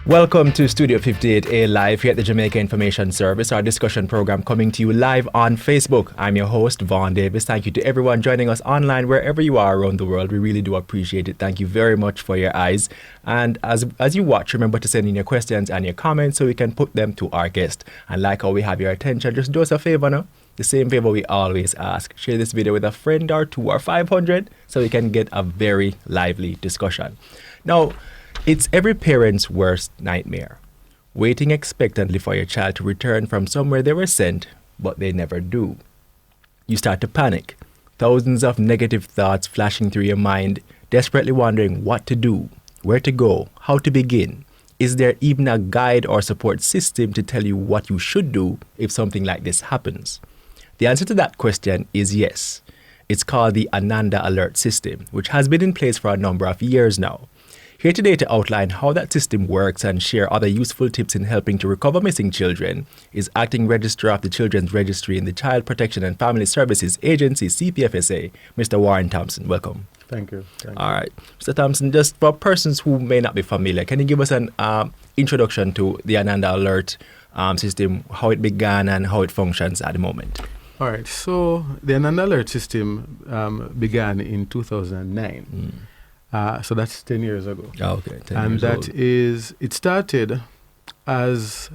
Welcome to Studio 58A Live here at the Jamaica Information Service, our discussion program coming to you live on Facebook. I'm your host, Vaughn Davis. Thank you to everyone joining us online wherever you are around the world. We really do appreciate it. Thank you very much for your eyes. And as you watch, remember to send in your questions and your comments so we can put them to our guest. And like how we have your attention, just do us a favor now. The same favor we always ask. Share this video with a friend or two or 500 so we can get a very lively discussion. Now, it's every parent's worst nightmare, waiting expectantly for your child to return from somewhere they were sent, but they never do. You start to panic, thousands of negative thoughts flashing through your mind, desperately wondering what to do, where to go, how to begin. Is there even a guide or support system to tell you what you should do if something like this happens? The answer to that question is yes. It's called the Ananda Alert system, which has been in place for a number of years now. Here today to outline how that system works and share other useful tips in helping to recover missing children is Acting Registrar of the Children's Registry in the Child Protection and Family Services Agency, CPFSA, Mr. Warren Thomspon. Welcome. Thank you. All right. Mr. Thomspon, just for persons who may not be familiar, can you give us an introduction to the Ananda Alert system, how it began and how it functions at the moment? All right. So the Ananda Alert system began in 2009. So that's 10 years ago. Oh, okay. 10 and years that old. is, it started as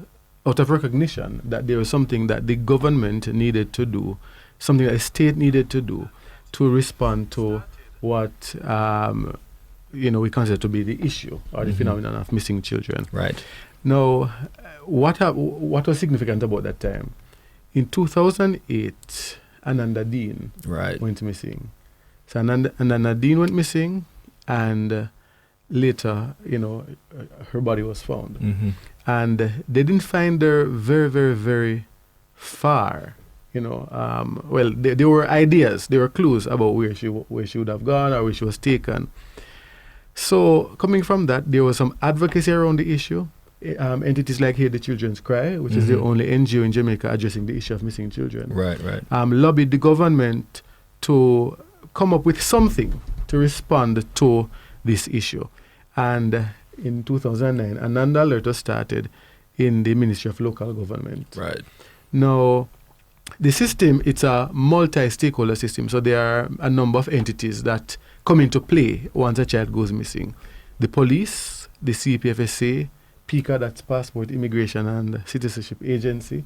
out of recognition that there was something that the government needed to do, something that the state needed to do to respond to what, we consider to be the issue or the phenomenon of missing children. Right. Now, what was significant about that time? In 2008, Ananda Dean went missing. So Ananda Dean went missing. And later, her body was found. Mm-hmm. And they didn't find her very, very, very far. There were ideas, there were clues about where she would have gone or where she was taken. So coming from that, there was some advocacy around the issue. Entities like Hear the Children's Cry, which is the only NGO in Jamaica addressing the issue of missing children. Right. Lobbied the government to come up with something to respond to this issue. And in 2009, Ananda Alert was started in the Ministry of Local Government. Right. Now, the system, it's a multi-stakeholder system, so there are a number of entities that come into play once a child goes missing. The police, the CPFSA, PICA, that's Passport, Immigration and Citizenship Agency.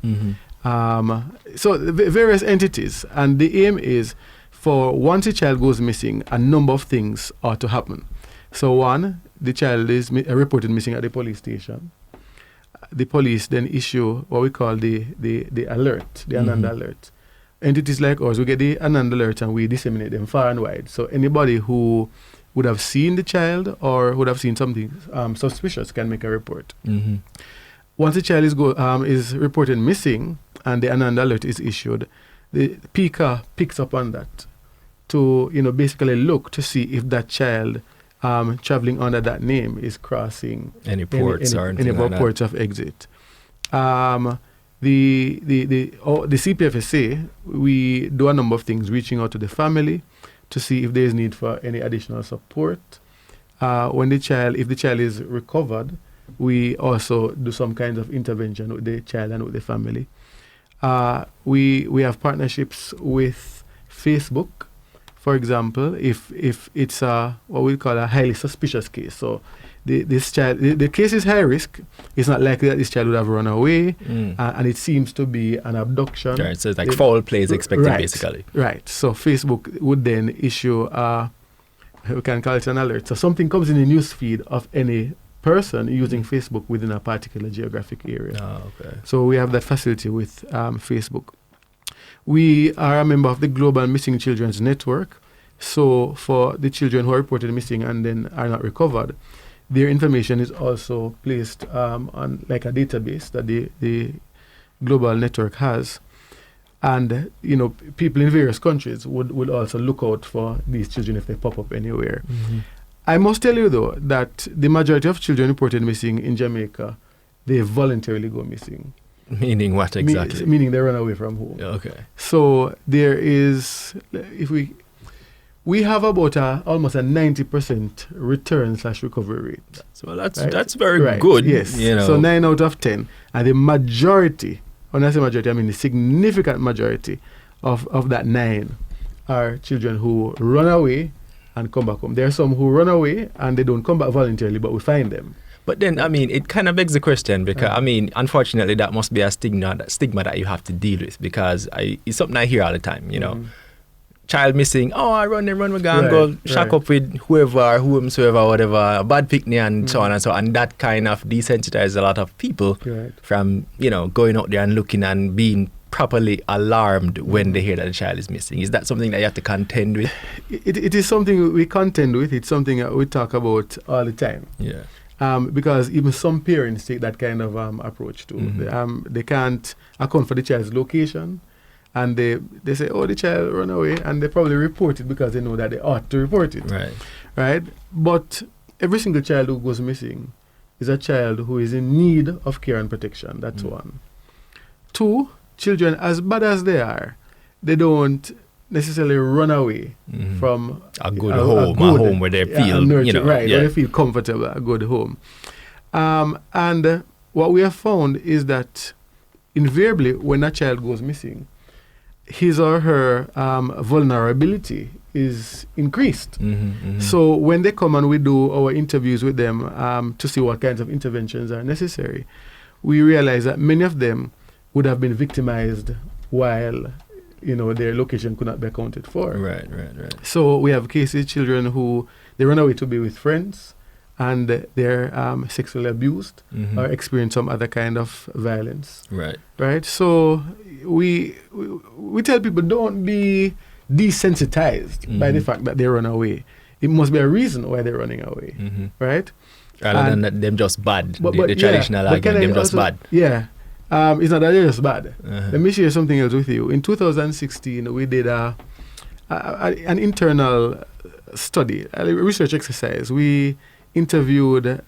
So various entities, and the aim is for once a child goes missing, a number of things ought to happen. So one, the child is reported missing at the police station. The police then issue what we call the alert, the Ananda Alert. Entities like us, we get the Ananda Alert and we disseminate them far and wide. So anybody who would have seen the child or would have seen something suspicious can make a report. Once a child is reported missing and the Ananda Alert is issued, the PICA picks up on that to, basically look to see if that child traveling under that name is crossing any ports or anything any like ports of exit. The CPFSA, we do a number of things, reaching out to the family to see if there is need for any additional support. If the child is recovered, we also do some kinds of intervention with the child and with the family. We have partnerships with Facebook, for example, if it's what we call a highly suspicious case. So the case is high risk. It's not likely that this child would have run away, and it seems to be an abduction. Right, so it's like foul play is expected, basically. Right. So Facebook would then issue we can call it an alert. So something comes in the news feed of any person using Facebook within a particular geographic area. Oh, okay. So we have that facility with Facebook. We are a member of the Global Missing Children's Network. So for the children who are reported missing and then are not recovered, their information is also placed on like a database that the global network has. And, people in various countries would also look out for these children if they pop up anywhere. I must tell you, though, that the majority of children reported missing in Jamaica, they voluntarily go missing. Meaning what exactly? Meaning they run away from home. Okay. So there is, if we we have about almost a 90% return/recovery rate. So that's Right. that's very Right. good. Yes. You know. So 9 out of 10. And the majority, when I say majority, I mean the significant majority of that 9 are children who run away and come back home. There are some who run away and they don't come back voluntarily, but we find them. But then, I mean, it kind of begs the question because, I mean, unfortunately, that must be a stigma that you have to deal with because it's something I hear all the time, you know. Child missing, oh, I run my gun, Right, go shack right. up with whomsoever, whatever, bad picnic and so on and so on. And that kind of desensitizes a lot of people Right. from, you know, going out there and looking and being properly alarmed when they hear that the child is missing. Is that something that you have to contend with? It is something we contend with. It's something that we talk about all the time. Yeah. Because even some parents take that kind of approach too. They can't account for the child's location, and they say, oh, the child run away, and they probably report it because they know that they ought to report it. Right? But every single child who goes missing is a child who is in need of care and protection. That's one. 2, children, as bad as they are, they don't necessarily run away from a good home where they feel, you know, right, where they feel comfortable, a good home. And what we have found is that invariably when a child goes missing, his or her vulnerability is increased. So when they come and we do our interviews with them to see what kinds of interventions are necessary, we realize that many of them would have been victimized while, you know, their location could not be accounted for. Right. So we have cases, children who they run away to be with friends and they're sexually abused or experience some other kind of violence. Right. So we tell people, don't be desensitized by the fact that they run away. It must be a reason why they're running away. Right. Rather than that them just bad. The traditional argument, them just bad. Yeah. It's not that they're just bad. Let me share something else with you. In 2016, we did an internal study, a research exercise. We interviewed,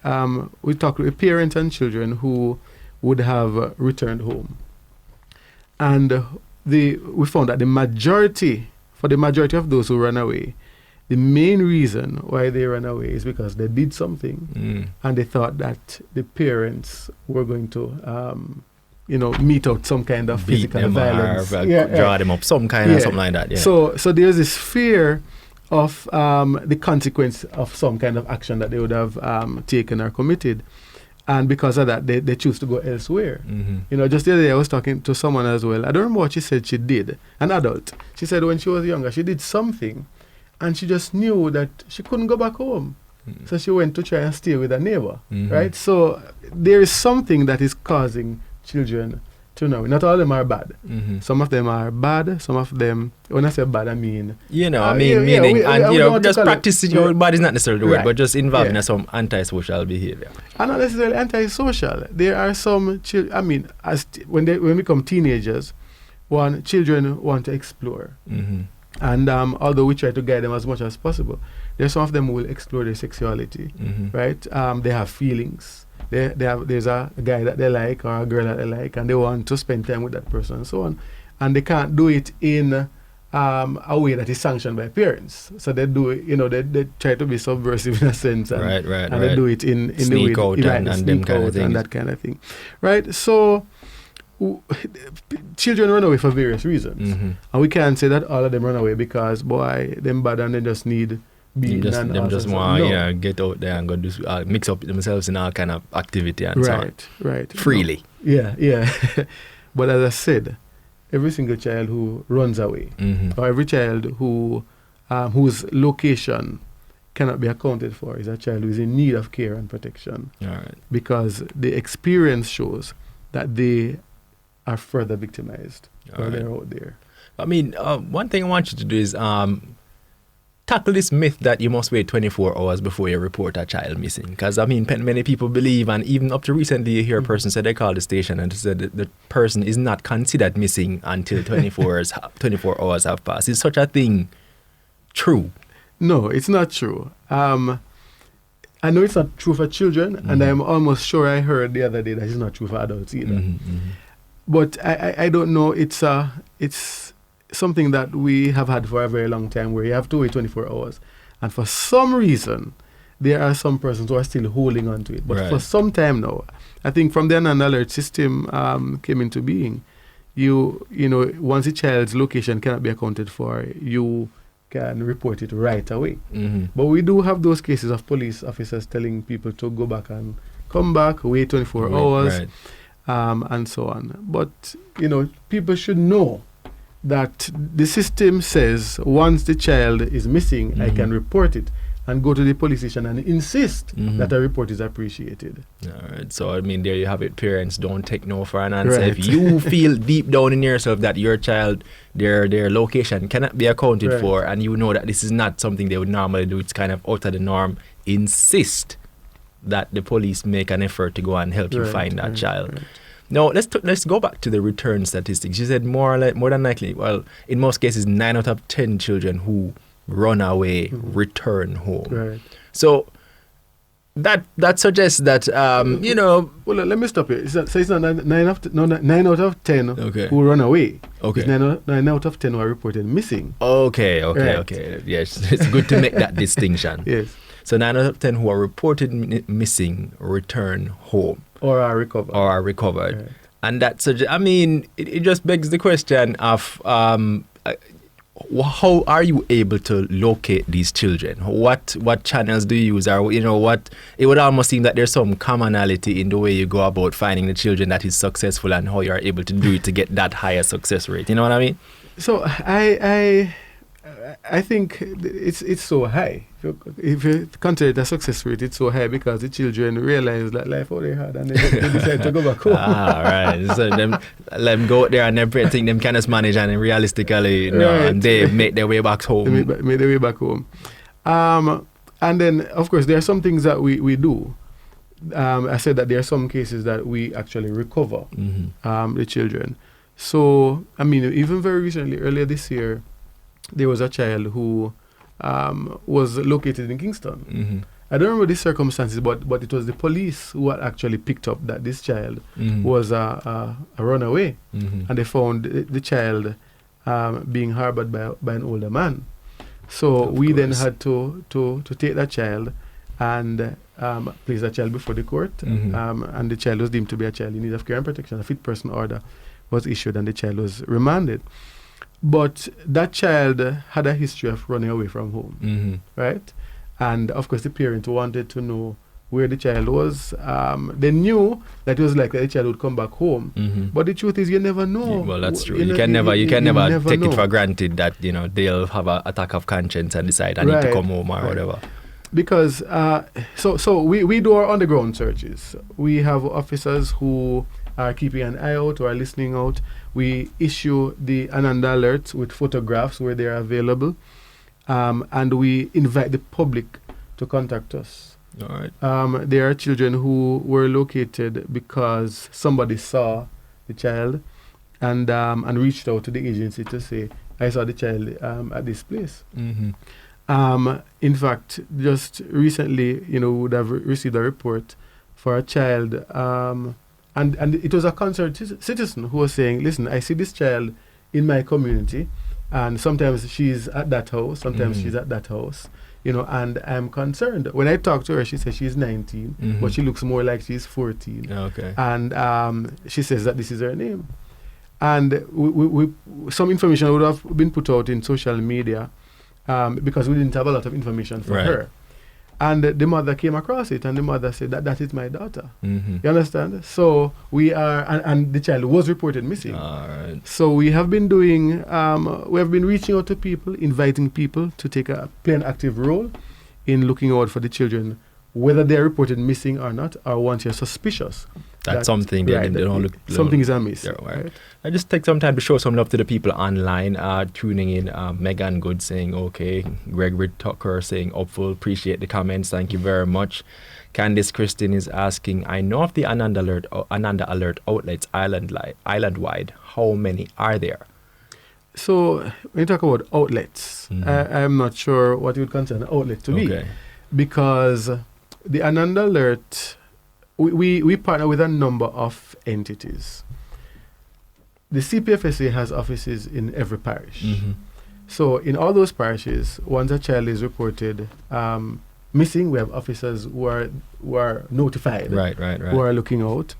we talked with parents and children who would have returned home. And we found that for the majority of those who ran away, the main reason why they ran away is because they did something and they thought that the parents were going to mete out some kind of physical violence. Draw them up, some kind of something like that. Yeah. So there's this fear of the consequence of some kind of action that they would have taken or committed. And because of that, they choose to go elsewhere. You know, just the other day I was talking to someone as well. I don't remember what she said she did, an adult. She said when she was younger, she did something and she just knew that she couldn't go back home. So she went to try and stay with a neighbor, right? So there is something that is causing children to know. Not all of them are bad. Some of them are bad. Some of them, when I say bad, I mean... meaning, just practicing your bad is not necessarily the word, but just involving in some antisocial behavior. And not necessarily antisocial. There are some children, when we become teenagers, children want to explore. And although we try to guide them as much as possible, there's some of them who will explore their sexuality, right? They have feelings. There's a guy that they like or a girl that they like, and they want to spend time with that person and so on. And they can't do it in a way that is sanctioned by parents. So they do it, they try to be subversive in a sense. And, and they do it in sneak the way. Out and them kind of things. And that kind of thing. Right? So children run away for various reasons. And we can't say that all of them run away because, boy, them bad and they just need... Them just want get out there and go do mix up themselves in all kind of activity and so on. Right. Freely. No. Yeah. But as I said, every single child who runs away, or every child whose location cannot be accounted for, is a child who is in need of care and protection. All right. Because the experience shows that they are further victimized while they're out there. I mean, one thing I want you to do is tackle this myth that you must wait 24 hours before you report a child missing. Because, I mean, many people believe, and even up to recently you hear a person say they called the station and said that the person is not considered missing until 24 hours have passed. Is such a thing true? No, it's not true. I know it's not true for children, and I'm almost sure I heard the other day that it's not true for adults either. But I don't know, it's something that we have had for a very long time, where you have to wait 24 hours. And for some reason, there are some persons who are still holding on to it. But for some time now, I think from the Ananda Alert system came into being, you know, once a child's location cannot be accounted for, you can report it right away. But we do have those cases of police officers telling people to go back and come back, wait 24 hours, and so on. But, you know, people should know that the system says once the child is missing, I can report it and go to the police station and insist that a report is appreciated. All right. So, I mean, there you have it. Parents, don't take no for an answer. If you feel deep down in yourself that your child, their location cannot be accounted for, and you know that this is not something they would normally do, it's kind of out of the norm, insist that the police make an effort to go and help you find that child. Now, let's go back to the return statistics. You said more than likely, well, in most cases, 9 out of 10 children who run away return home. So that suggests that you know. Well, let me stop you. So it's not 9 out of 10 who run away. It's 9 out of 10 who are reported missing. Okay. Yes, it's good to make that distinction. Yes. So 9 out of 10 who are reported missing return home or are recovered. And that I mean, it just begs the question of how are you able to locate these children? What channels do you use? Or, you know, what it would almost seem that there's some commonality in the way you go about finding the children that is successful and how you are able to do it to get that higher success rate. You know what I mean? So I think it's so high. If you consider it a success rate, it's so high because the children realize that life out there hard and they decide to go back home. Right. So let them go out there and everything them can just manage, and realistically, and they make their way back home. They make their way back home. And then, of course, there are some things that we do. I said that there are some cases that we actually recover the children. So, I mean, even very recently, earlier this year, there was a child who was located in Kingston. I don't remember the circumstances, but it was the police who had actually picked up that this child was a runaway. And they found the child being harbored by an older man. So we then had to take that child and place that child before the court. And the child was deemed to be a child in need of care and protection. A fit person order was issued and the child was remanded. But that child had a history of running away from home, right? And of course, the parent wanted to know where the child was. They knew that it was likely the child would come back home. But the truth is, you never know. Well, that's true. You can never take it for granted that, you know, they'll have an attack of conscience and decide I need to come home or whatever. Because so we do our underground searches. We have officers who are keeping an eye out or are listening out. We issue the Ananda Alerts with photographs where they are available, and we invite the public to contact us. All right. There are children who were located because somebody saw the child and reached out to the agency to say, I saw the child at this place. In fact, just recently, you know, we would have received a report for a child, and it was a concerned citizen who was saying, listen, I see this child in my community, and sometimes she's at that house, sometimes she's at that house, you know, and I'm concerned. When I talked to her, she says she's 19, but she looks more like she's 14. And she says that this is her name. And we some information would have been put out in social media because we didn't have a lot of information for her. And the mother came across it, and the mother said that is my daughter. You understand? So we are, and the child was reported missing. All right. So we have been doing, we have been reaching out to people, inviting people to play an active role in looking out for the children, whether they are reported missing or not, or once you're suspicious. That's something they don't look. Something is amiss. Yeah, right. I just take some time to show some love to the people online tuning in. Megan Good saying okay. Gregory Tucker saying hopeful. Appreciate the comments. Thank you very much. Candice Christine is asking, I know of the Ananda Alert outlets island-wide. How many are there? So when you talk about outlets, I'm not sure what you would consider an outlet to be, because the Ananda Alert, we partner with a number of entities. the CPFSA has offices in every parish. Mm-hmm. So in all those parishes, once a child is reported missing, we have officers who are notified, Right. who are looking out.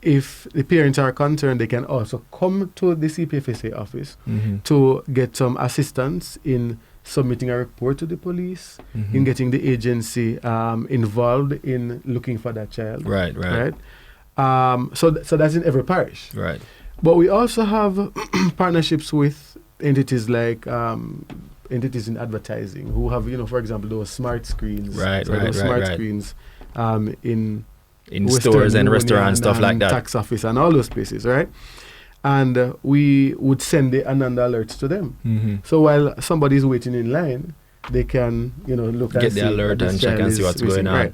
If the parents are concerned, they can also come to the CPFSA office Mm-hmm. to get some assistance in submitting a report to the police, Mm-hmm. in getting the agency involved in looking for that child. Right. So that's in every parish. Right. But we also have partnerships with entities like entities in advertising who have, for example, those smart screens. Those smart screens in Western stores and Union restaurants, stuff like and that. tax office and all those places, right? And we would send the Ananda Alerts to them. Mm-hmm. So while somebody is waiting in line, they can, look Get and the see alert that this and check child and is see what's missing, going on. Right.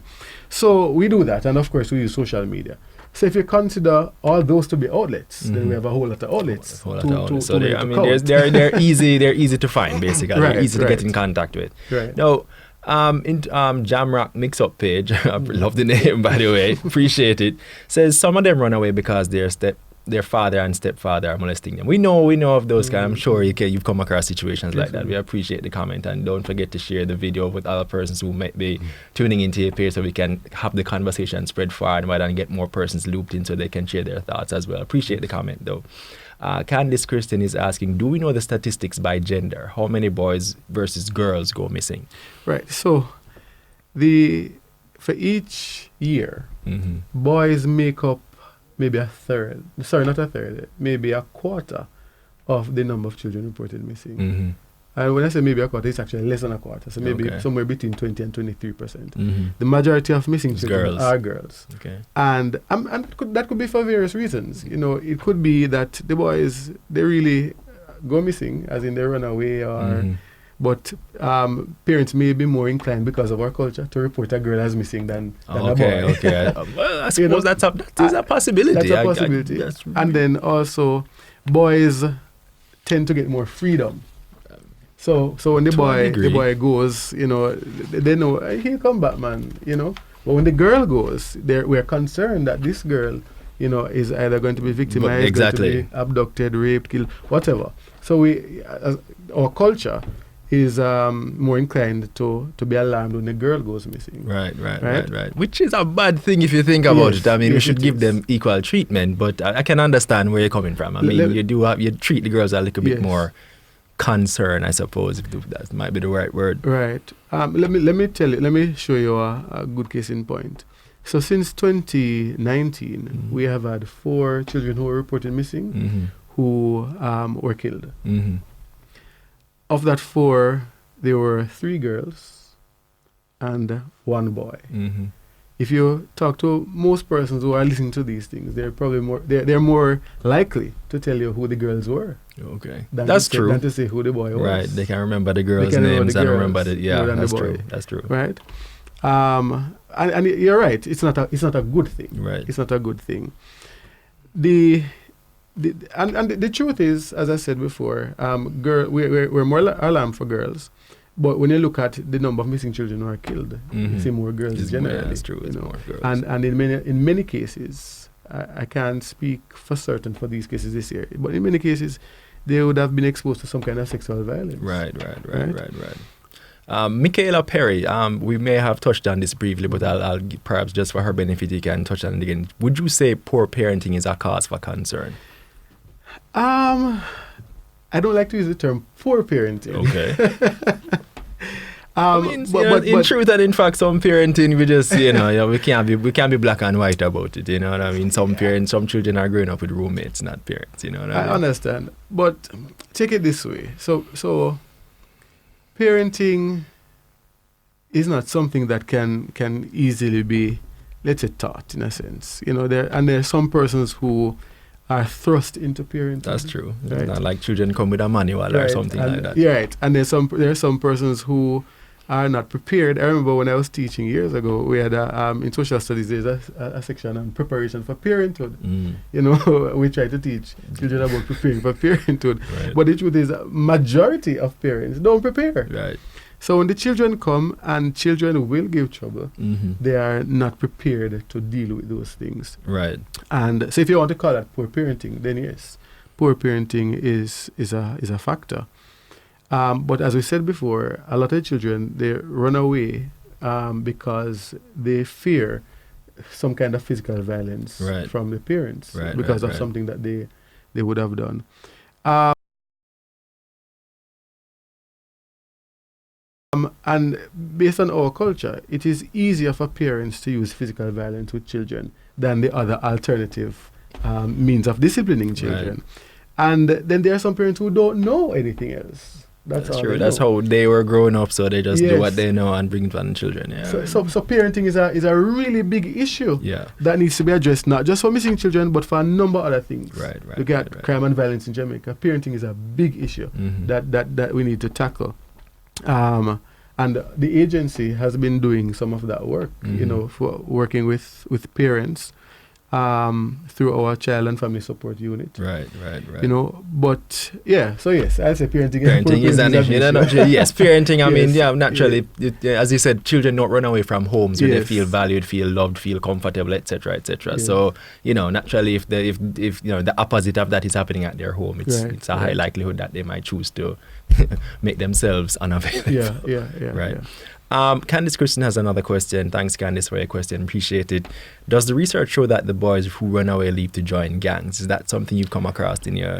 So we do that, and of course we use social media. So if you consider all those to be outlets, then we have a whole lot of outlets. So count. they're easy to find, basically. Right, They're easy to right. get in contact with. Right. Now, in Jamrock Mix-Up page, I love the name, by the way, appreciate it, says some of them run away because their father and stepfather are molesting them. We know of those kind. I'm sure you've come across situations like that. We appreciate the comment, and don't forget to share the video with other persons who might be tuning into your page so we can have the conversation spread far and wide and get more persons looped in so they can share their thoughts as well. Appreciate the comment though. Candice Christian is asking, do we know the statistics by gender? How many boys versus girls go missing? Right. So for each year, boys make up maybe maybe a quarter of the number of children reported missing. Mm-hmm. And when I say maybe a quarter, it's actually less than a quarter. So maybe somewhere between 20 and 23%. Mm-hmm. The majority of missing children girls. are girls. Okay. And that could be for various reasons. It could be that the boys, they really go missing, as in they run away, or but parents may be more inclined, because of our culture, to report a girl as missing than a boy. Okay. Well, I suppose that is a possibility. That's a possibility. And then also, boys tend to get more freedom. So when the boy goes, they know he'll come back, man. But when the girl goes, we're concerned that this girl, is either going to be victimized, going to be abducted, raped, killed, whatever. So our culture is more inclined to be alarmed when a girl goes missing. Right. Which is a bad thing if you think about it. I mean, we should give them equal treatment, but I can understand where you're coming from. I mean, you treat the girls a little bit more concern, I suppose, if that might be the right word. Right. Let me show you a good case in point. So since 2019, we have had 4 children who were reported missing who were killed. Mm-hmm. Of that 4, there were 3 girls and 1 boy. Mm-hmm. If you talk to most persons who are listening to these things, they're probably they're more likely to tell you who the girls were. Okay, That's true. Than to say who the boy was. Right, they can remember the girls' names and remember the that's true. That's true. Right, and you're right. It's not a good thing. Right, it's not a good thing. The truth is, as I said before, we're more alarmed for girls. But when you look at the number of missing children who are killed, you see more girls generally. That's true. It's more girls. And in many cases, I can't speak for certain for these cases this year, but in many cases, they would have been exposed to some kind of sexual violence. Right. Michaela Perry, we may have touched on this briefly, but I'll perhaps just for her benefit, you can touch on it again. Would you say poor parenting is a cause for concern? I don't like to use the term poor parenting. Okay. In truth and in fact, some parenting we just we can't be black and white about it. You know what I mean? Some parents, some children are growing up with roommates, not parents. You know what I mean? I understand, but take it this way. So parenting is not something that can easily be, let's say, taught in a sense. There are some persons who are thrust into parenting. That's true. Right? It's not like children come with a manual or something like that. Yeah, right. And there are some persons who are not prepared. I remember when I was teaching years ago, we had in social studies there's a section on preparation for parenthood. We try to teach children about preparing for parenthood. Right. But the truth is, majority of parents don't prepare. Right. So when the children come, and children will give trouble, they are not prepared to deal with those things. Right. And so if you want to call that poor parenting, then yes, poor parenting is a factor. But as we said before, a lot of children, they run away because they fear some kind of physical violence from the parents because of something that they would have done. And based on our culture, it is easier for parents to use physical violence with children than the other alternative means of disciplining children. And then there are some parents who don't know anything else. That's true. That's how they were growing up, so they just do what they know and bring it on the children. Yeah. So parenting is a really big issue that needs to be addressed, not just for missing children, but for a number of other things. Look at crime and violence in Jamaica. Parenting is a big issue that we need to tackle. And the agency has been doing some of that work, for working with parents through our child and family support unit. Right. But so yes, I'll say parenting is an issue. Yes, parenting, I mean, naturally, as you said, children don't run away from homes where they feel valued, feel loved, feel comfortable, etc., etc. So, naturally, if the opposite of that is happening at their home, it's a high likelihood that they might choose to make themselves unavailable. Candice Christian has another question. Thanks, Candice, for your question. Appreciate it. Does the research show that the boys who run away leave to join gangs? Is that something you've come across in your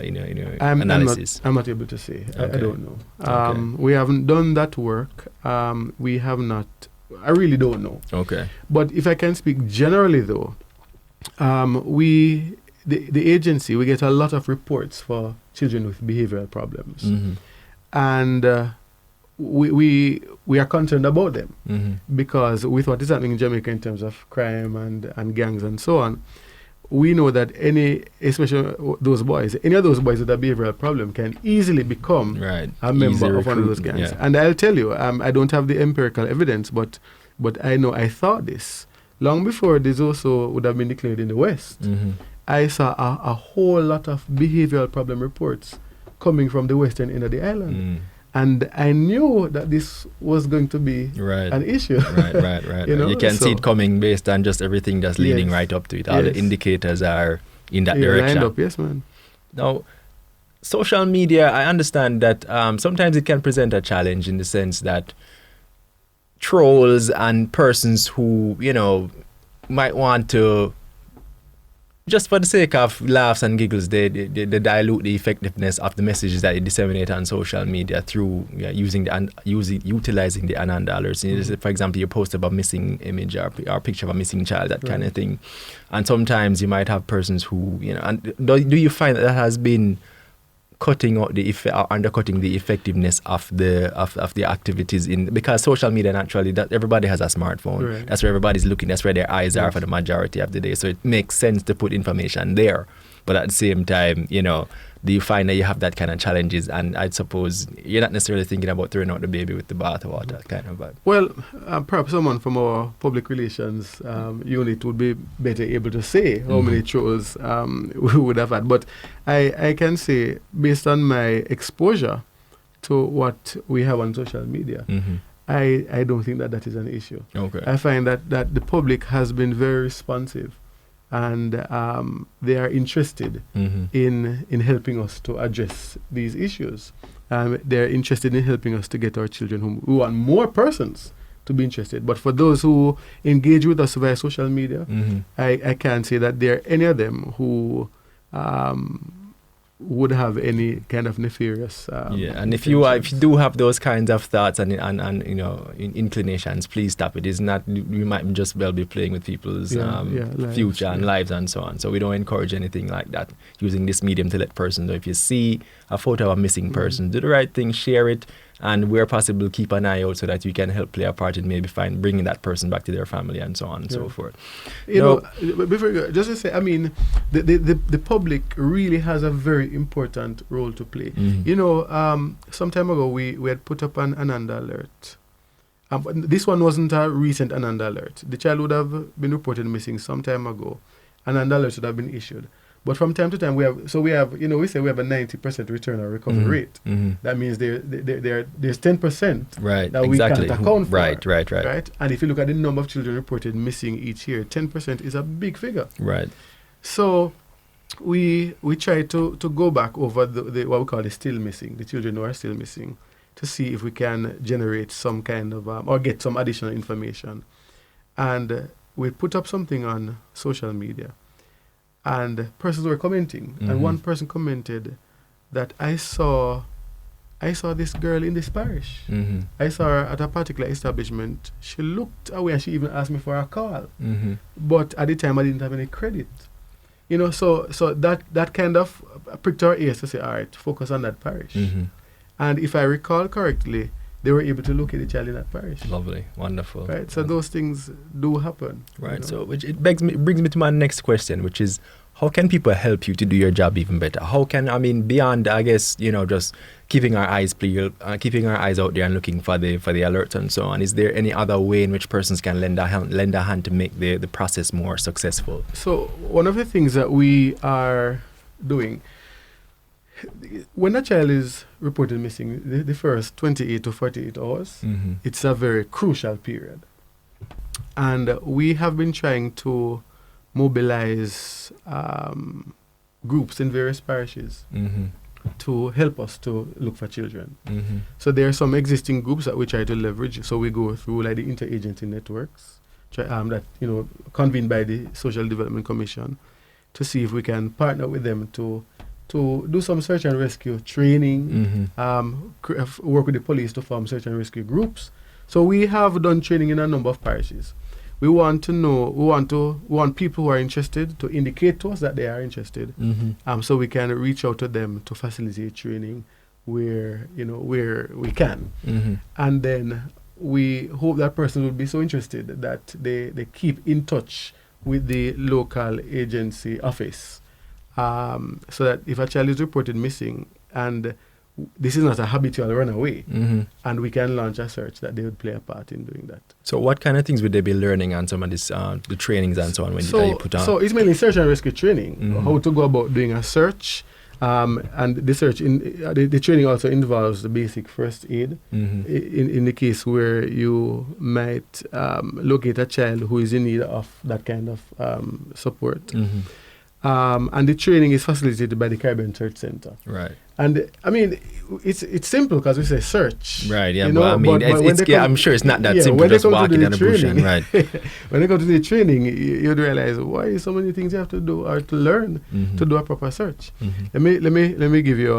analysis? I'm not able to say. I don't know. We haven't done that work. We have not. I really don't know. Okay. But if I can speak generally, though, the agency, we get a lot of reports for children with behavioral problems, and we are concerned about them because with what is happening in Jamaica in terms of crime and gangs and so on, we know that especially those boys, any of those boys with a behavioral problem can easily become a member of one of those gangs. And I'll tell you, I don't have the empirical evidence, but I know I thought this long before this also would have been declared in the West. I saw a whole lot of behavioral problem reports coming from the western end of the island. And I knew that this was going to be an issue. You can see it coming based on just everything that's leading right up to it. All the indicators are in that direction. Lined up, yes, man. Now, social media, I understand that sometimes it can present a challenge in the sense that trolls and persons who, might want to, just for the sake of laughs and giggles, they dilute the effectiveness of the messages that they disseminate on social media through utilizing the Ananda Alerts. For example, you post about missing image or picture of a missing child, that kind of thing. And sometimes you might have persons who, and do you find that has been undercutting the effectiveness of the activities because social media, naturally, that everybody has a smartphone. That's where everybody's looking. That's where their eyes are for the majority of the day. So it makes sense to put information there. But at the same time, do you find that you have that kind of challenges? And I suppose you're not necessarily thinking about throwing out the baby with the bathwater kind of vibe. Well, perhaps someone from our public relations unit would be better able to say how many trolls we would have had. But I can say, based on my exposure to what we have on social media, I don't think that is an issue. Okay. I find that the public has been very responsive. And they are interested in helping us to address these issues. They're interested in helping us to get our children who want more persons to be interested. But for those who engage with us via social media, I can't say that there are any of them who would have any kind of nefarious and if you do have those kinds of thoughts and inclinations, please stop it. It's not, you might just well be playing with people's future and lives and so on. So we don't encourage anything like that, using this medium to let persons know. If you see a photo of a missing person, do the right thing, share it, and where possible, keep an eye out so that you can help play a part in maybe bringing that person back to their family and so on and so forth. Before you go, just to say, I mean, the public really has a very important role to play. Some time ago we had put up an Ananda Alert. This one wasn't a recent Ananda Alert. The child would have been reported missing some time ago. Ananda Alert should have been issued. But from time to time, we have, we say we have a 90% return or recovery rate. That means there's 10% that we can't account for. Right. And if you look at the number of children reported missing each year, 10% is a big figure. Right. So we try to go back over the what we call the still missing, the children who are still missing, to see if we can generate some kind of or get some additional information. And we put up something on social media, and persons were commenting, and one person commented that I saw this girl in this parish. I saw her at a particular establishment. She looked away and she even asked me for a call. But at the time I didn't have any credit. So that kind of pricked our ears to say, all right, focus on that parish. And if I recall correctly, they were able to locate the child in that parish. Lovely, wonderful. Right, so those things do happen. Right, so which brings me to my next question, which is, how can people help you to do your job even better? How can, beyond, I guess, just keeping our eyes out there and looking for the alerts and so on, is there any other way in which persons can lend a hand to make the process more successful? So one of the things that we are doing, when a child is reported missing, the first 28 to 48 hours, it's a very crucial period. And we have been trying to mobilize groups in various parishes to help us to look for children. So there are some existing groups that we try to leverage. So we go through like the interagency networks that convened by the Social Development Commission, to see if we can partner with them to do some search and rescue training, work with the police to form search and rescue groups. So we have done training in a number of parishes. We want people who are interested to indicate to us that they are interested, so we can reach out to them to facilitate training where we can. And then we hope that person will be so interested that they keep in touch with the local agency office, so that if a child is reported missing and this is not a habitual runaway, and we can launch a search, that they would play a part in doing that. So what kind of things would they be learning on some of this, the trainings and so on that you put on? So it's mainly search and rescue training, how to go about doing a search, and the search, the training also involves the basic first aid, in the case where you might locate a child who is in need of that kind of support. And the training is facilitated by the Caribbean Search Center. Right. And it's simple because we say search. Right. Yeah. I'm sure it's not that simple. Just walking in the bush. Right. When they go to the training, you'd realize why so many things you have to do or to learn to do a proper search. Let me give you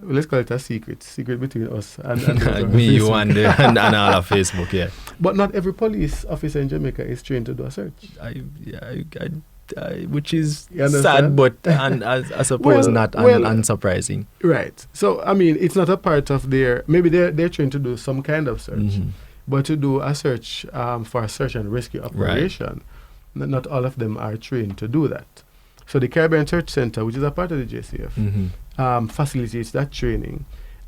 let's call it a secret between us and me, you, and all of Facebook. Yeah. But not every police officer in Jamaica is trained to do a search. Which is sad, but I suppose not unsurprising. Right. So it's not a part of their. Maybe they're trained to do some kind of search, but to do a search for a search and rescue operation, not all of them are trained to do that. So the Caribbean Search Center, which is a part of the JCF, facilitates that training.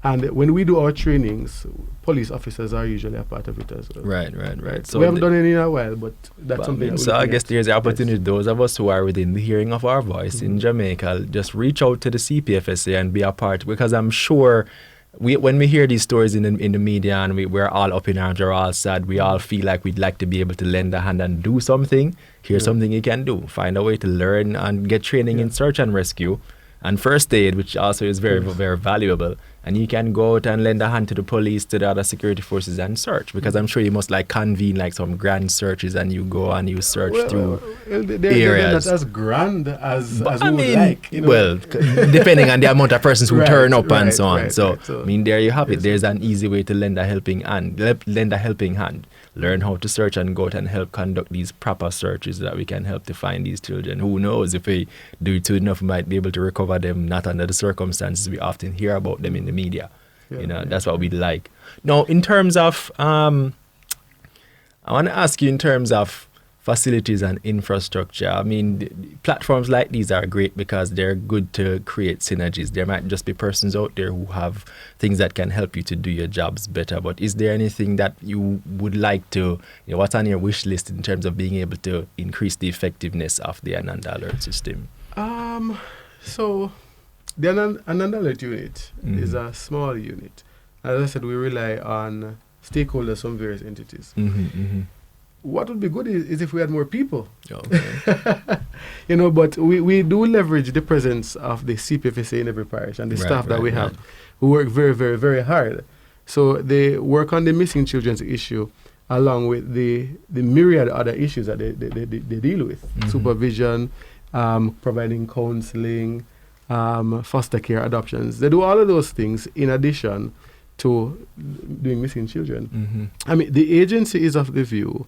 And when we do our trainings, police officers are usually a part of it as well. Right. So we haven't done it in a while, but that's something. So I guess there's the opportunity. Those of us who are within the hearing of our voice in Jamaica, just reach out to the CPFSA and be a part, because I'm sure when we hear these stories in the media and we're all up in arms, we're all sad, we all feel like we'd like to be able to lend a hand and do something. Here's something you can do. Find a way to learn and get training in search and rescue and first aid, which also is very, very valuable. And you can go out and lend a hand to the police, to the other security forces, and search. Because I'm sure you must convene some grand searches, and you go and you search through areas. They're not as grand as we would like. Well, depending on the amount of persons who turn up and so on. So there you have it. Yes, there's an easy way to lend a helping hand. Learn how to search and go out and help conduct these proper searches so that we can help to find these children. Who knows, if we do it soon enough, we might be able to recover them, not under the circumstances we often hear about them in the media. That's what we'd like. Now, in terms of, I want to ask you in terms of facilities and infrastructure. Platforms like these are great because they're good to create synergies. There might just be persons out there who have things that can help you to do your jobs better. But is there anything that you would like to, what's on your wish list in terms of being able to increase the effectiveness of the Ananda Alert system? So the Ananda Alert unit is a small unit. As I said, we rely on stakeholders from various entities. What would be good is if we had more people. Okay. But we do leverage the presence of the CPFSA in every parish and the staff that we have, who work very, very, very hard. So they work on the missing children's issue along with the myriad other issues that they deal with. Supervision, providing counseling, foster care, adoptions. They do all of those things in addition to doing missing children. I mean, the agency is of the view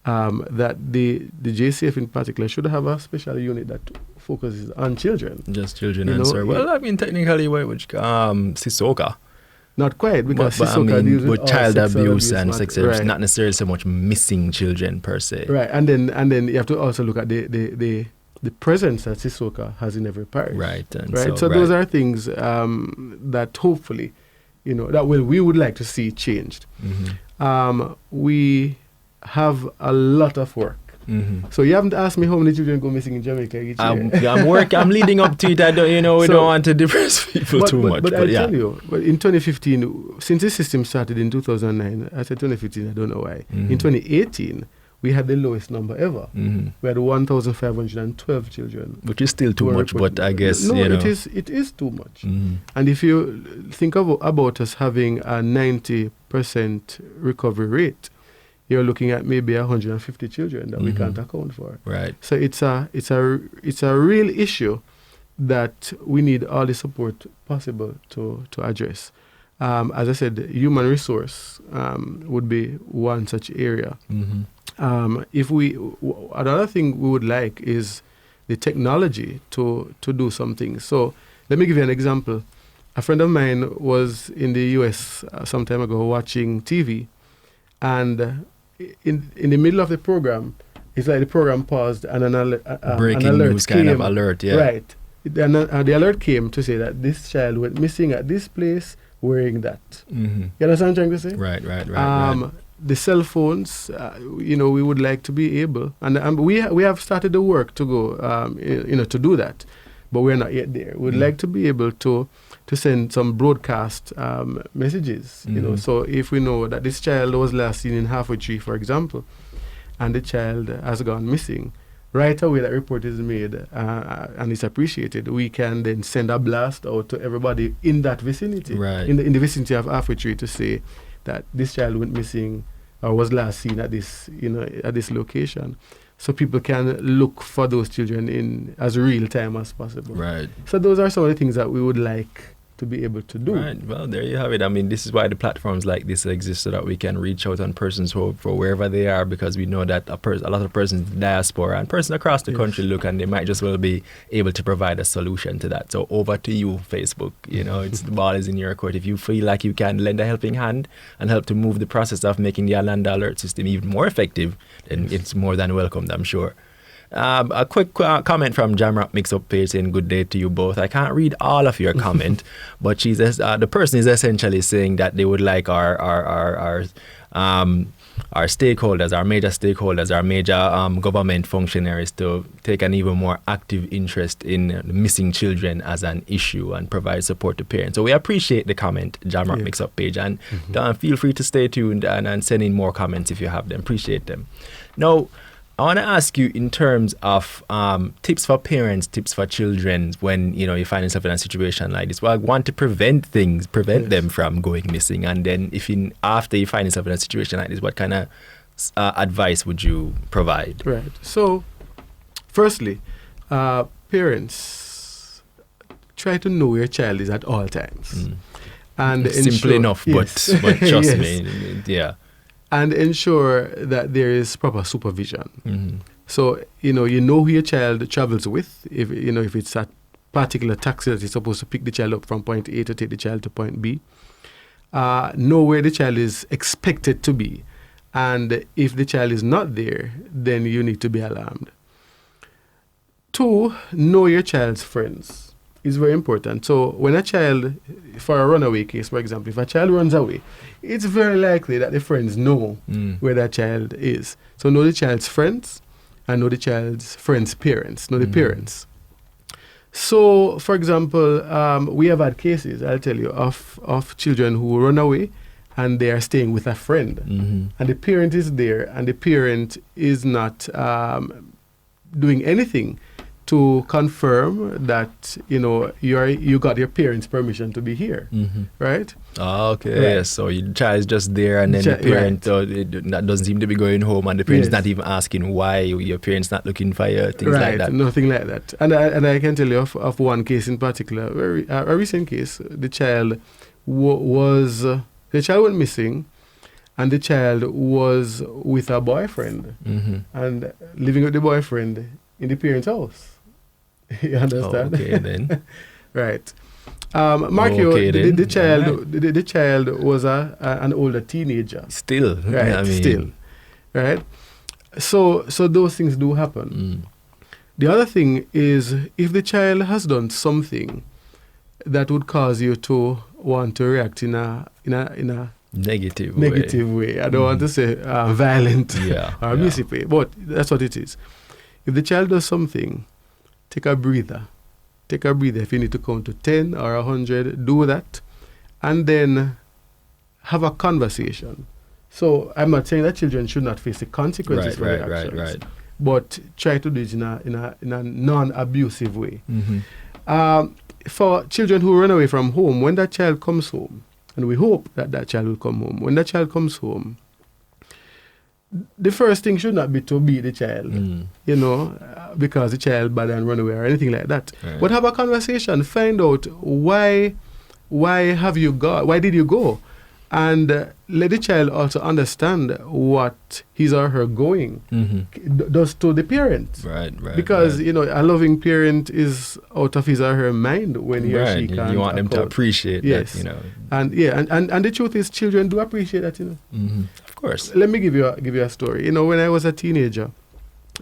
that the JCF in particular should have a special unit that focuses on children. Just children and sir. Well, I mean, technically, which Sisoka. Not quite, because but Sisoka deals with child abuse and matter. sex abuse, not necessarily so much missing children per se. Right, and then you have to also look at the presence that Sisoka has in every parish. Right, So those are things that hopefully, that we would like to see changed. We have a lot of work. So you haven't asked me how many children go missing in Jamaica each year. I'm leading up to it. I don't, we don't want to depress people too much. But I tell you, but in 2015, since this system started in 2009, I said 2015, I don't know why. In 2018, we had the lowest number ever. We had 1,512 children. Which is still too much, but I guess, No, it is too much. And if you think about us having a 90% recovery rate, you're looking at maybe 150 children that we can't account for. Right. So it's a real issue that we need all the support possible to address. As I said, human resource would be one such area. Another thing we would like is the technology to do something. So let me give you an example. A friend of mine was in the US some time ago watching TV, and in the middle of the program, it's like the program paused and an alert news came. kind of alert, yeah. Right. The alert came to say that this child went missing at this place wearing that. You understand what I'm trying to say? Right. The cell phones, we would like to be able, and we have started the work to go, to do that, but we're not yet there. We'd like to be able to send some broadcast messages, so if we know that this child was last seen in Halfway Tree, for example, and the child has gone missing, right away that report is made and it's appreciated, we can then send a blast out to everybody in that vicinity, in the vicinity of Halfway Tree, to say that this child went missing or was last seen at this, at this location. So people can look for those children in as real time as possible. Right. So those are some of the things that we would like to be able to do. Right. Well, there you have it. I mean, this is why the platforms like this exist, so that we can reach out on persons for wherever they are, because we know that a lot of persons in the diaspora and persons across the country look, and they might just well be able to provide a solution to that. So over to you, Facebook. It's the ball is in your court. If you feel like you can lend a helping hand and help to move the process of making the Ananda Alert system even more effective, then it's more than welcomed, I'm sure. A quick comment from Jamrock Mix-Up page saying good day to you both. I can't read all of your comment, but the person is essentially saying that they would like our stakeholders, our major stakeholders, our major government functionaries to take an even more active interest in missing children as an issue and provide support to parents. So we appreciate the comment, Jamrock Mix-Up page, and feel free to stay tuned and send in more comments if you have them. Appreciate them. Now, I want to ask you in terms of tips for parents, tips for children when you find yourself in a situation like this. Well, I want to prevent them from going missing. And then after you find yourself in a situation like this, what kind of advice would you provide? Right. So, firstly, parents, try to know where your child is at all times. And simple enough, but trust me, yeah. And ensure that there is proper supervision. So, you know who your child travels with. If it's a particular taxi that is supposed to pick the child up from point A to take the child to point B. Know where the child is expected to be. And if the child is not there, then you need to be alarmed. 2, know your child's friends. It's very important. So when a child, for a runaway case, for example, if a child runs away, it's very likely that the friends know where that child is. So know the child's friends and know the child's friends' parents, know the parents. So, for example, we have had cases, I'll tell you, of children who run away and they are staying with a friend. And the parent is there and the parent is not doing anything to confirm that, you got your parents' permission to be here, right? Oh, okay. Right. Yes. So your child is just there, and then the parent doesn't seem to be going home, and the parent's not even asking why your parents not looking for you, things like that. Nothing like that. And I can tell you of one case in particular, a recent case. The child went missing, and the child was with a boyfriend and living with the boyfriend in the parents' house. You understand? Okay, then. Right. Markio, Okay, the child was an older teenager. Still. Right, still. Right? So those things do happen. The other thing is, if the child has done something that would cause you to want to react in a negative way. I don't want to say violent or abusive way, but that's what it is. If the child does something, take a breather. If you need to count to 10 or 100, do that. And then have a conversation. So I'm not saying that children should not face the consequences for their actions. But try to do it in a non-abusive way. For children who run away from home, when that child comes home, and we hope that child will come home, when that child comes home, the first thing should not be to beat the child, because the child bad and run away or anything like that. Right. But have a conversation, find out why did you go? And let the child also understand what his or her going does to the parent. Right. Because, a loving parent is out of his or her mind when he or she can't. You want them to appreciate that, And the truth is, children do appreciate that, Of course. Let me give you a story. When I was a teenager,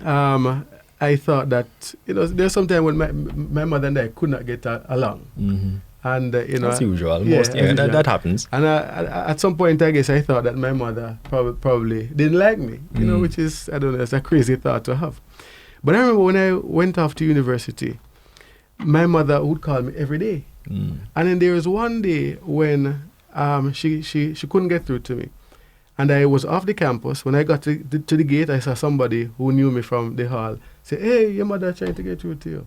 I thought that, there's some time when my mother and I could not get along. And that's usual. That happens. And at some point, I guess I thought that my mother probably didn't like me, which is, I don't know, it's a crazy thought to have. But I remember when I went off to university, my mother would call me every day. And then there was one day when she couldn't get through to me. And I was off the campus. When I got to the gate, I saw somebody who knew me from the hall say, "Hey, your mother trying to get through to you."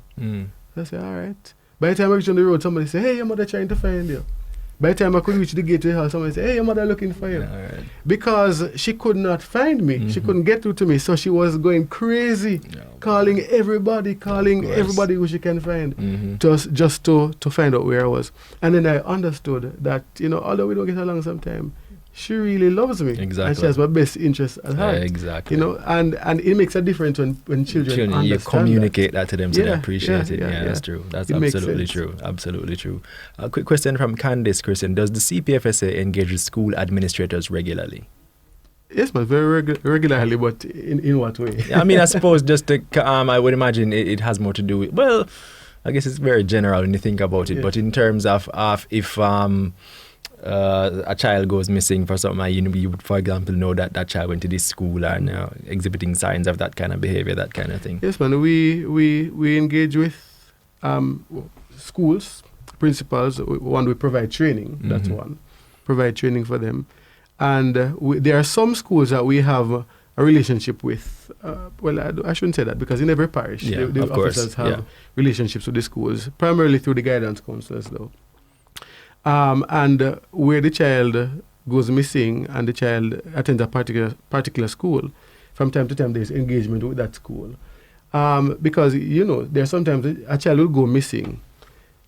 So I said, "All right." By the time I reached on the road, somebody said, "Hey, your mother trying to find you." By the time I could reach the gate to the house, somebody said, "Hey, your mother looking for you." Right. Because she could not find me. She couldn't get through to me. So she was going crazy, calling everybody who she can find, just to find out where I was. And then I understood that, although we don't get along sometimes, she really loves me. Exactly. And she has my best interest at heart. Exactly. And it makes a difference when children understand you communicate that to them so they appreciate it. Yeah, That's true. That's absolutely true. Absolutely true. A quick question from Candice Christian. Does the CPFSA engage with school administrators regularly? Yes, but very regularly, but in what way? I suppose just to, I would imagine it has more to do with, well, I guess it's very general when you think about it, but in terms of if a child goes missing for something, you would, for example, know that child went to this school and exhibiting signs of that kind of behavior, that kind of thing. Yes, man. We engage with schools, principals. We provide training. That's one. Provide training for them. And there are some schools that we have a relationship with. I shouldn't say that, because in every parish, the officers have relationships with the schools, primarily through the guidance counselors, though. And where the child goes missing and the child attends a particular school, from time to time there's engagement with that school. Because, there's sometimes a child will go missing,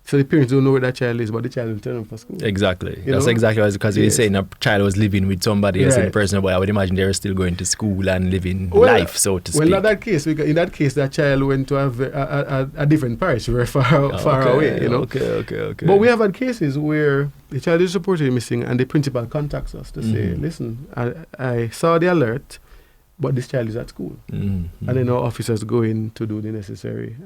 so the parents don't know where that child is, but the child will turn up for school. Exactly. That's exactly because you're saying a child was living with somebody else in the person, but I would imagine they're still going to school and living life, so to speak. Well, in that case, that child went to a different parish, very far away, Okay. But we have had cases where the child is reported missing and the principal contacts us to say, "Listen, I saw the alert, but this child is at school." And then our officers go in to do the necessary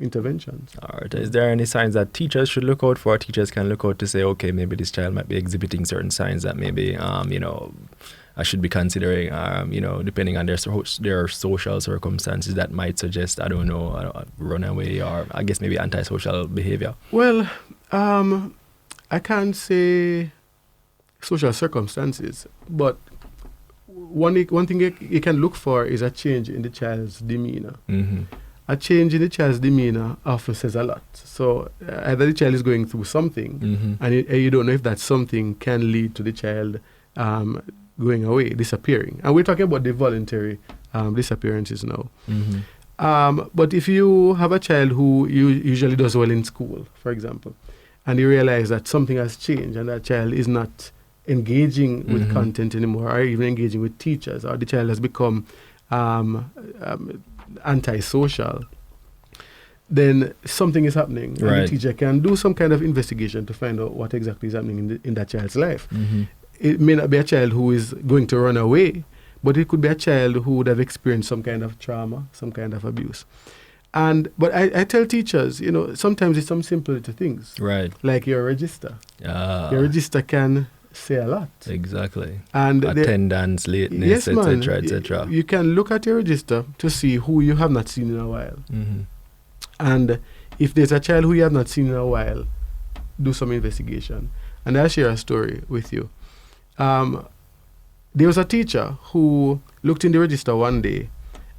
interventions. All right. Is there any signs that teachers should look out for? Teachers can look out to say, okay, maybe this child might be exhibiting certain signs that maybe, I should be considering, depending on their social circumstances that might suggest, I don't know, runaway or I guess maybe antisocial behavior? Well, I can't say social circumstances, but one thing you can look for is a change in the child's demeanor. Mm-hmm. A change in the child's demeanor often says a lot. So either the child is going through something, Mm-hmm. and you don't know if that something can lead to the child going away, disappearing. And we're talking about the voluntary disappearances now. Mm-hmm. But if you have a child who usually does well in school, for example, and you realize that something has changed and that child is not engaging with Mm-hmm. content anymore, or even engaging with teachers, or the child has become antisocial, then something is happening. Right. And the teacher can do some kind of investigation to find out what exactly is happening in that child's life. Mm-hmm. It may not be a child who is going to run away, but it could be a child who would have experienced some kind of trauma, some kind of abuse. But I tell teachers, sometimes it's some simple little things. Right. Like your register. Ah, Your register can say a lot. exactly. And Attendance, lateness, yes, man, etc., etc. you can look at your register to see who you have not seen in a while. Mm-hmm. And if there's a child who you have not seen in a while, do some investigation. And I'll share a story with you. There was a teacher who looked in the register one day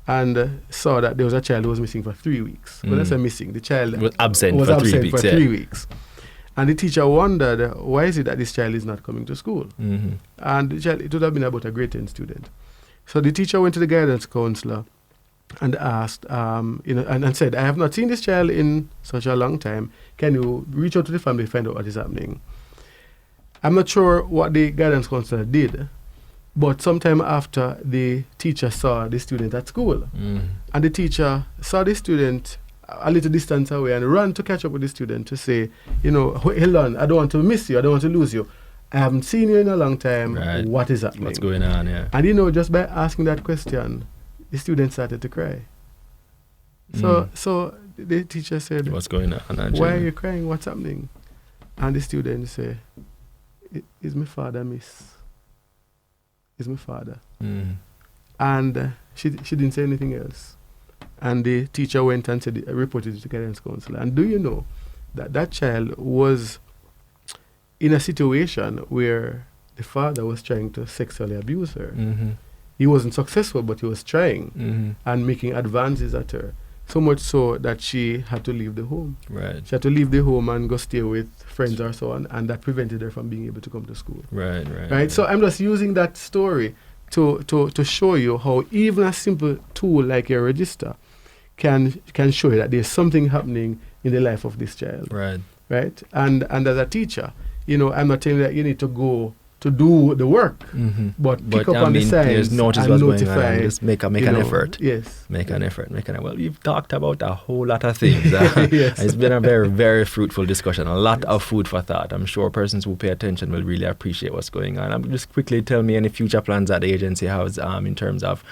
and saw that there was a child who was missing for 3 weeks. Well, that's a missing. The child Was absent was for absent 3 weeks. for yeah. 3 weeks. And the teacher wondered, why is it that this child is not coming to school? Mm-hmm. And the child, it would have been about a grade 10 student. So the teacher went to the guidance counselor and asked, and said, I have not seen this child in such a long time. Can you reach out to the family to find out what is happening? I'm not sure what the guidance counselor did, but sometime after, the teacher saw the student at school. Mm-hmm. And the teacher saw the student a little distance away and ran to catch up with the student to say, hold on, I don't want to miss you, I don't want to lose you. I haven't seen you in a long time. Right. What is happening? What's going on? Yeah. And just by asking that question, the student started to cry. So the teacher said, What's going on? why are you crying? What's happening? And the student said, it's my father, miss. It's my father. Mm-hmm. And she didn't say anything else. And the teacher went and reported it to the guidance counselor. And do you know that child was in a situation where the father was trying to sexually abuse her. Mm-hmm. He wasn't successful, but he was trying Mm-hmm. and making advances at her. So much so that she had to leave the home. Right. She had to leave the home and go stay with friends or so on, and that prevented her from being able to come to school. Right. So I'm just using that story to show you how even a simple tool like a register can show you that there's something happening in the life of this child. Right? And as a teacher, I'm not telling you that you need to go to do the work, Mm-hmm. but pick up on the signs notice and what's notify. going on and just make an effort. Yes. Make an effort. Well, you've talked about a whole lot of things. Yes. It's been a very, very fruitful discussion. A lot of food for thought. I'm sure persons who pay attention will really appreciate what's going on. Just quickly tell me any future plans that the agency has in terms of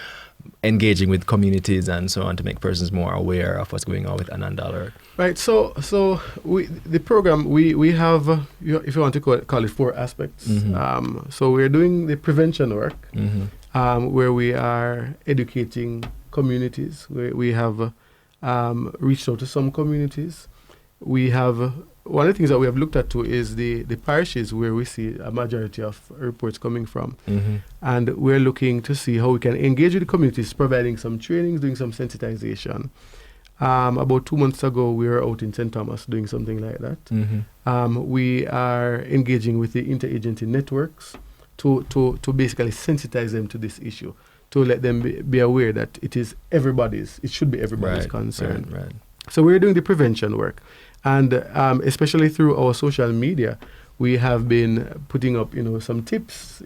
engaging with communities and so on to make persons more aware of what's going on with Ananda Alert. Right. So the program we have, if you want to call it 4 aspects. Mm-hmm. So we're doing the prevention work, Mm-hmm. where we are educating communities. We have reached out to some communities. We have one of the things that we have looked at too is the parishes where we see a majority of reports coming from. Mm-hmm. And we're looking to see how we can engage with the communities, providing some trainings, doing some sensitization. About 2 months ago, we were out in St. Thomas doing something like that. Mm-hmm. We are engaging with the interagency networks to basically sensitize them to this issue, to let them be aware that it should be everybody's concern. Right. So we're doing the prevention work. And especially through our social media, we have been putting up, some tips,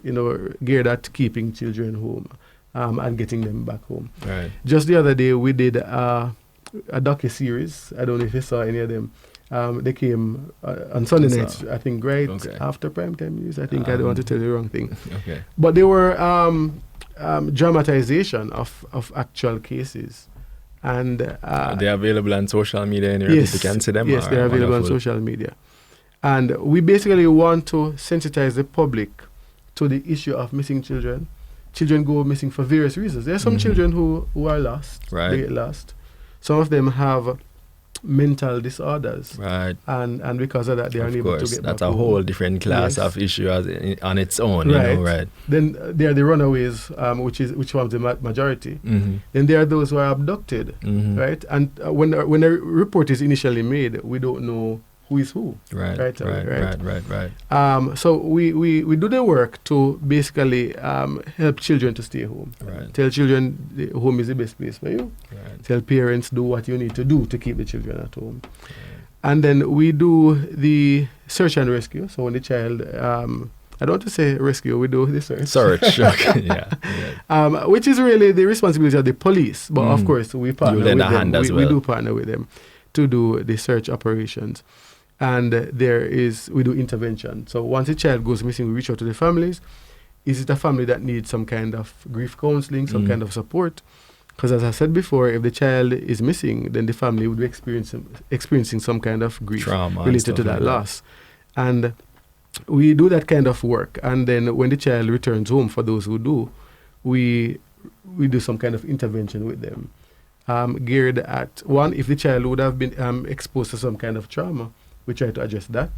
geared at keeping children home and getting them back home. Right. Just the other day, we did a docu-series. I don't know if you saw any of them. They came on Sunday nights, I think, after primetime news. I think I don't want to tell you the wrong thing. Okay. But they were dramatization of actual cases. And they're available on social media and yes, people can see them. Yes, they're available on social media. And we basically want to sensitize the public to the issue of missing children children go missing for various reasons. There are some children who are lost. Right. They get lost. Some of them have mental disorders. Right. And because of that, they are unable to get back that's a home. whole different class Yes. of issue on its own, Right. you know, right? Then there are the runaways, which forms the majority. Then there are those who are abducted, right? And when a report is initially made, we don't know who is who. Right. Right. So we do the work to basically help children to stay home. Right. Tell children the home is the best place for you. Right. Tell parents do what you need to do to keep the children at home. And then we do the search and rescue. So when the child, I don't want to say rescue, we do the search. Search, okay, yeah. Which is really the responsibility of the police. But of course, we partner with them. We do partner with them to do the search operations. And we do intervention. So once a child goes missing, we reach out to the families. Is it a family that needs some kind of grief counseling, some kind of support? Because as I said before, if the child is missing, then the family would be experiencing some kind of grief trauma related to that loss. And we do that kind of work. And then when the child returns home, for those who do, we do some kind of intervention with them. Geared at, one, if the child would have been exposed to some kind of trauma, we try to address that.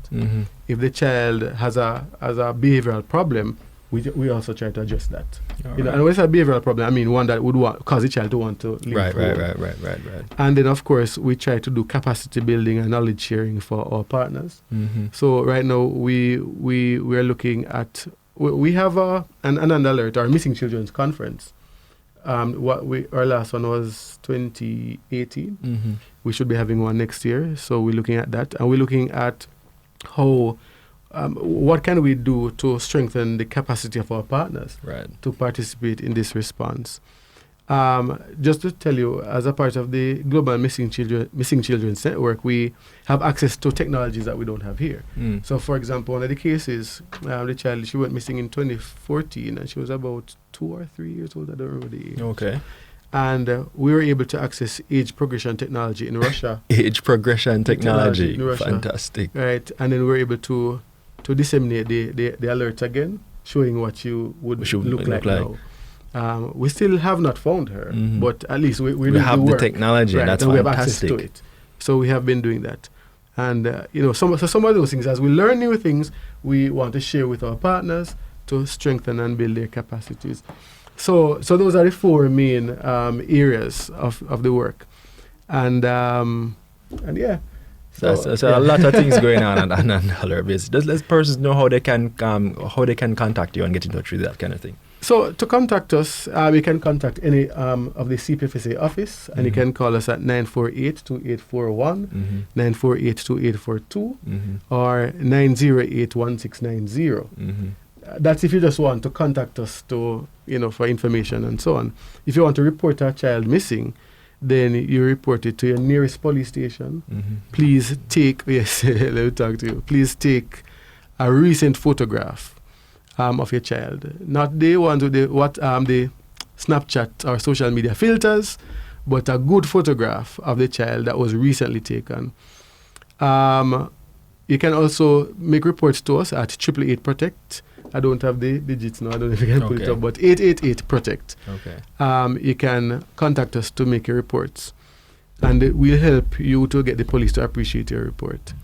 If the child has a behavioral problem, we also try to address that. And when it's a behavioral problem, I mean one that would cause the child to want to leave home. Right. And then, of course, we try to do capacity building and knowledge sharing for our partners. So right now, we are looking at, we have an Ananda Alert, our Missing Children's Conference. Our last one was 2018. We should be having one next year. So we're looking at that. And we're looking at how, what can we do to strengthen the capacity of our partners to participate in this response. Just to tell you, as a part of the Global Missing Children's Network, we have access to technologies that we don't have here. So, for example, one of the cases, the child, she went missing in 2014, and she was about 2 or 3 years old. I don't remember the age. Okay. And we were able to access age progression technology in Russia. Age progression technology. In Russia. Fantastic. Right. And then we were able to disseminate the alerts again, showing what you would look like now. We still have not found her, but at least we have the technology, right, that's and fantastic. We have access to it. So we have been doing that. And, some of those things, as we learn new things, we want to share with our partners to strengthen and build their capacities. So those are the 4 main areas of the work. And yeah. So a lot of things going on Ananda Alert basis. Just let persons know how they can contact you and get in touch with that kind of thing. So to contact us, we can contact any of the CPFSA office, and you can call us at 948-2841, 948-2842, or 908-1690. That's if you just want to contact us to, for information and so on. If you want to report a child missing, then you report it to your nearest police station. Please take, let me talk to you. Please take a recent photograph of your child. Not the ones with the Snapchat or social media filters, but a good photograph of the child that was recently taken. You can also make reports to us at 888-PROTECT. I don't have the digits now. I don't know if you can put it up, but 888-PROTECT. Okay. You can contact us to make your reports, and we'll help you to get the police to appreciate your report.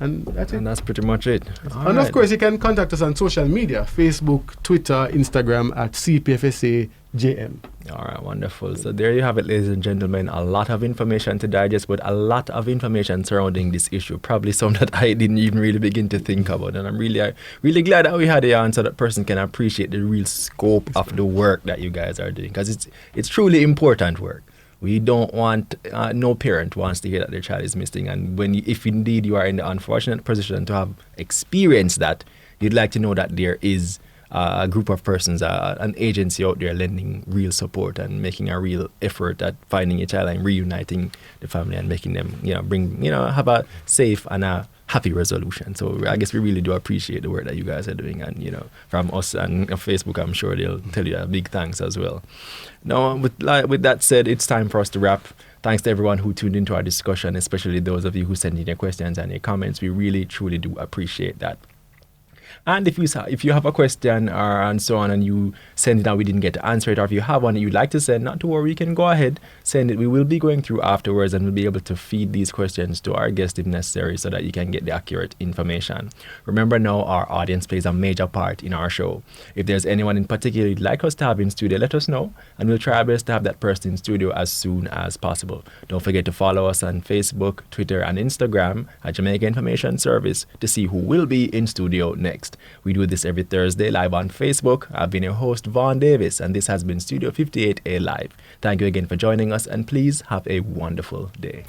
And that's it. And that's pretty much it. And of course, you can contact us on social media: Facebook, Twitter, Instagram at CPFSA JM. All right, wonderful. So there you have it, ladies and gentlemen. A lot of information to digest, but a lot of information surrounding this issue. Probably some that I didn't even really begin to think about. And I'm really glad that we had the answer that person can appreciate the real scope of the work that you guys are doing, because it's truly important work. We don't want, no parent wants to hear that their child is missing. And if indeed you are in the unfortunate position to have experienced that, you'd like to know that there is a group of persons, an agency out there lending real support and making a real effort at finding a child and reuniting the family and making them, have a safe and a happy resolution. So I guess we really do appreciate the work that you guys are doing, and from us and Facebook, I'm sure they'll tell you a big thanks as well. Now, with that said, it's time for us to wrap. Thanks to everyone who tuned into our discussion, especially those of you who sent in your questions and your comments. We really, truly do appreciate that. And if you have a question or and so on, and you send it and we didn't get to answer it, or if you have one that you'd like to send, not to worry, you can go ahead, send it. We will be going through afterwards, and we'll be able to feed these questions to our guest if necessary, so that you can get the accurate information. Remember now, our audience plays a major part in our show. If there's anyone in particular you'd like us to have in studio, let us know, and we'll try our best to have that person in studio as soon as possible. Don't forget to follow us on Facebook, Twitter, and Instagram at Jamaica Information Service to see who will be in studio next. We do this every Thursday live on Facebook. I've been your host, Vaughn Davis, and this has been Studio 58A Live. Thank you again for joining us, and please have a wonderful day.